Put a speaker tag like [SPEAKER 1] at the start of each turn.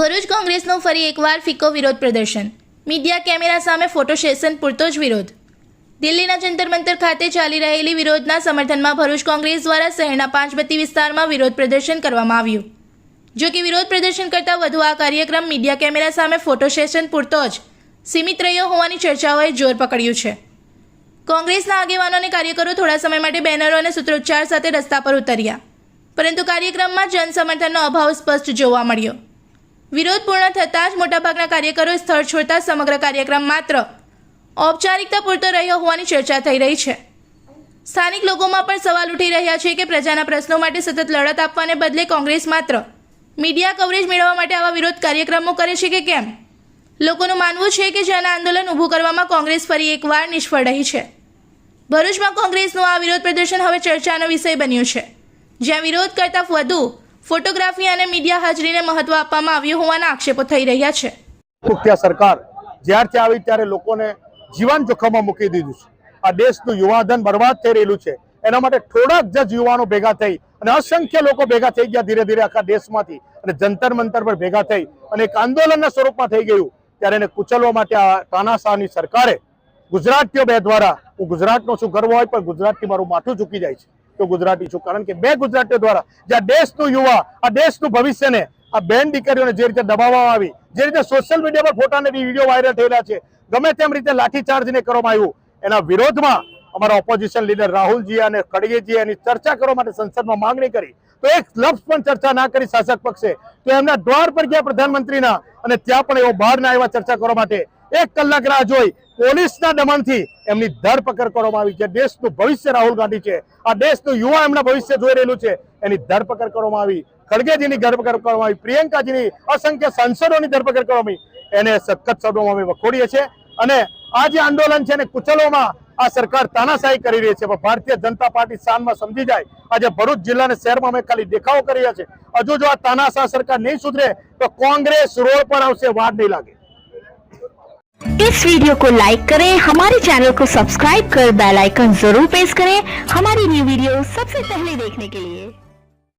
[SPEAKER 1] ભરૂચ કોંગ્રેસનો ફરી એકવાર ફિક્કો વિરોધ પ્રદર્શન. મીડિયા કેમેરા સામે ફોટો સેશન પૂરતો જ વિરોધ. દિલ્હીના જંતર મંતર ખાતે ચાલી રહેલી વિરોધના સમર્થનમાં ભરૂચ કોંગ્રેસ દ્વારા શહેરના પાંચબત્તી વિસ્તારમાં વિરોધ પ્રદર્શન કરવામાં આવ્યું. જો કે વિરોધ પ્રદર્શન કરતાં વધુ આ કાર્યક્રમ મીડિયા કેમેરા સામે ફોટો સેશન પૂરતો જ સીમિત રહ્યો હોવાની ચર્ચાઓએ જોર પકડ્યું છે. કોંગ્રેસના આગેવાનો અને કાર્યકરો થોડા સમય માટે બેનરો અને સૂત્રોચ્ચાર સાથે રસ્તા પર ઉતર્યા, પરંતુ કાર્યક્રમમાં જનસમર્થનનો અભાવ સ્પષ્ટ જોવા મળ્યો. વિરોધ પૂર્ણ થતાં જ મોટાભાગના કાર્યકરો સ્થળ છોડતા સમગ્ર કાર્યક્રમ માત્ર ઔપચારિકતા પૂરતો રહ્યો હોવાની ચર્ચા થઈ રહી છે. સ્થાનિક લોકોમાં પણ સવાલ ઉઠી રહ્યા છે કે પ્રજાના પ્રશ્નો માટે સતત લડત આપવાને બદલે કોંગ્રેસ માત્ર મીડિયા કવરેજ મેળવવા માટે આવા વિરોધ કાર્યક્રમો કરે છે કે કેમ? લોકોનું માનવું છે કે જન આંદોલન ઊભું કરવામાં કોંગ્રેસ ફરી એકવાર નિષ્ફળ રહી છે. ભરૂચમાં કોંગ્રેસનું આ વિરોધ પ્રદર્શન હવે ચર્ચાનો વિષય બન્યું છે, જ્યાં વિરોધ કરતાં વધુ ફોટોગ્રાફી અને મીડિયા હાજરીને મહત્વ આપવામાં આવ્યું હોવાના આક્ષેપો થઈ રહ્યા છે.
[SPEAKER 2] મુખ્ય સરકાર જ્યારથી આવી ત્યારે લોકોને જીવન જોખમમાં મૂકી દીધું છે. આ દેશનું યુવાધન બરબાદ થઈ રહેલું છે. એના માટે થોડાક જ યુવાનો ભેગા થઈ અને અસંખ્ય લોકો ભેગા થઈ ગયા ધીરે ધીરે આખા દેશમાંથી અને જંતર મંતર પર ભેગા થઈ અને એક આંદોલનના સ્વરૂપમાં થઈ ગયું. ત્યારે એને કુચલવા માટે આ તાનાશાહની સરકારે ગુજરાતીઓ બે દ્વારા, હું ગુજરાતનો છું ગર્વ હોય પણ ગુજરાતથી મારું માથું ચૂકી જાય છે તો ગુજરાતી છું, કારણ કે બે ગુજરાતીઓ દ્વારા જ્યાં દેશનું યુવા, આ દેશનું ભવિષ્યને આ બેન દીકરીઓને જે રીતે દબાવવામાં આવી, જે રીતે સોશિયલ મીડિયા પર ફોટા અને વિડીયો વાયરલ થયેલા છે, ગમે તેમ રીતે લાઠીચાર્જને કરવામાં આવ્યું, એના વિરોધમાં અમારા ઓપોઝિશન લીડર રાહુલજી અને ખડગેજીએ એની ચર્ચા કરવા માટે સંસદમાં માંગણી કરી તો એક લફ્ઝ પણ ચર્ચા ના કરી શાસક પક્ષે. તો એમના દ્વાર પર ગયા પ્રધાનમંત્રીના અને ત્યાં પણ એવો બહાર ના આવ્યા ચર્ચા કરવા માટે. 1 કલાક રાહ જોઈ પોલીસના દમનથી એમની ધરપકડ કરવામાં આવી. જે દેશનું ભવિષ્ય રાહુલ ગાંધી છે, આ દેશનું યુવા એમના ભવિષ્ય જોઈ રહેલું છે, એની ધરપકડ કરવામાં આવી. ખડગેજીની ધરપકડ કરવામાં આવી, પ્રિયંકાજીની, અસંખ્ય સાંસદોની ધરપકડ કરવામાં આવી. એને સખત શબ્દોમાં અમે વખોડીએ છીએ અને આ જે આંદોલન છે એને કુચલવામાં આ સરકાર તાનાશાહી કરી રહી છે. પણ ભારતીય જનતા પાર્ટી શાનમાં સમજી જાય. આજે ભરૂચ જિલ્લા અને શહેરમાં અમે ખાલી દેખાવો કરી રહ્યા છે. હજુ જો આ તાનાશાહ સરકાર નહીં સુધરે તો કોંગ્રેસ રોડ પર આવશે, વાર नहीं लागे.
[SPEAKER 3] इस वीडियो को लाइक करें, हमारे चैनल को सब्सक्राइब कर बेल आइकन जरूर प्रेस करें हमारी न्यू वीडियो सबसे पहले देखने के लिए.